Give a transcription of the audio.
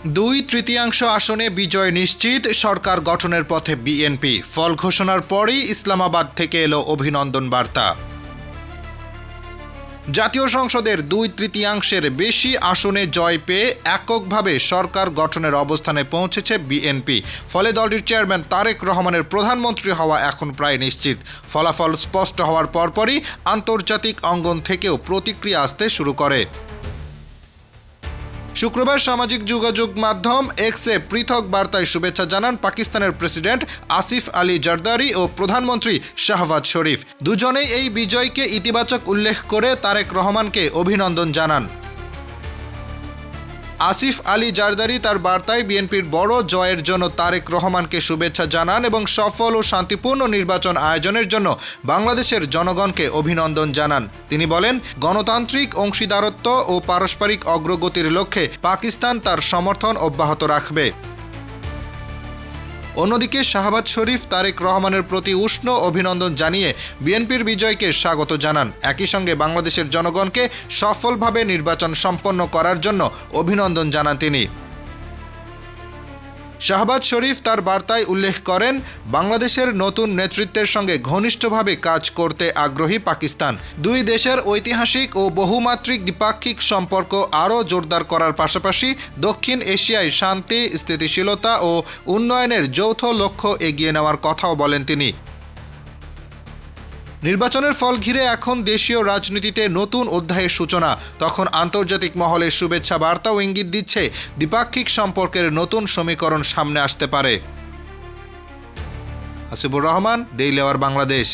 2/3 আসনে বিজয় নিশ্চিত, সরকার গঠনের পথে বিএনপি। ফল ঘোষণার পরই ইসলামাবাদ থেকে এলো অভিনন্দন বার্তা। জাতীয় সংসদের 2/3 বেশি আসনে জয় পেয়ে এককভাবে সরকার গঠনের অবস্থানে পৌঁছেছে বিএনপি। ফলে দলটির চেয়ারম্যান তারেক রহমানের প্রধানমন্ত্রী হওয়া এখন প্রায় নিশ্চিত। ফলাফল স্পষ্ট হওয়ার পরপরই আন্তর্জাতিক অঙ্গন থেকেও প্রতিক্রিয়া আসতে শুরু করে। শুক্রবার সামাজিক যোগাযোগ মাধ্যম এক্সে পৃথক বার্তায় শুভেচ্ছা জানান পাকিস্তানের প্রেসিডেন্ট আসিফ আলী জারদারি ও প্রধানমন্ত্রী শাহবাজ শরীফ। দুজনেই এই বিজয়কে ইতিবাচক উল্লেখ করে তারেক রহমানকে অভিনন্দন জানান। আসিফ আলী জারদারি তার বার্তায় বিএনপির বড় জয়ের জন্য তারেক রহমানকে শুভেচ্ছা জানান এবং সফল ও শান্তিপূর্ণ নির্বাচন আয়োজনের জন্য বাংলাদেশের জনগণকে অভিনন্দন জানান। তিনি বলেন, গণতান্ত্রিক অংশীদারত্ব ও পারস্পরিক অগ্রগতির লক্ষ্যে পাকিস্তান তার সমর্থন অব্যাহত রাখবে। অন্যদিকে শাহবাজ শরীফ তারেক রহমানের প্রতি উষ্ণ অভিনন্দন জানিয়ে বিএনপির বিজয়কে স্বাগত জানান। একই সঙ্গে বাংলাদেশের জনগণকে সফলভাবে নির্বাচন সম্পন্ন করার জন্য অভিনন্দন জানান তিনি। শাহবাজ শরীফ তার বার্তায় উল্লেখ করেন, বাংলাদেশের নতুন নেতৃত্বের সঙ্গে ঘনিষ্ঠভাবে কাজ করতে আগ্রহী পাকিস্তান। দুই দেশের ঐতিহাসিক ও বহুমাত্রিক দ্বিপাক্ষিক সম্পর্ক আরও জোরদার করার পাশাপাশি দক্ষিণ এশিয়ায় শান্তি, স্থিতিশীলতা ও উন্নয়নের যৌথ লক্ষ্য এগিয়ে নেওয়ার কথাও বলেন তিনি। নির্বাচনের ফল ঘিরে এখন দেশীয় রাজনীতিতে নতুন অধ্যায়ের সূচনা। তখন আন্তর্জাতিক মহলে শুভেচ্ছা বার্তাও ইঙ্গিত দিচ্ছে দ্বিপাক্ষিক সম্পর্কের নতুন সমীকরণ সামনে আসতে পারে। Hasibur Rahman, daily hour, Bangladesh.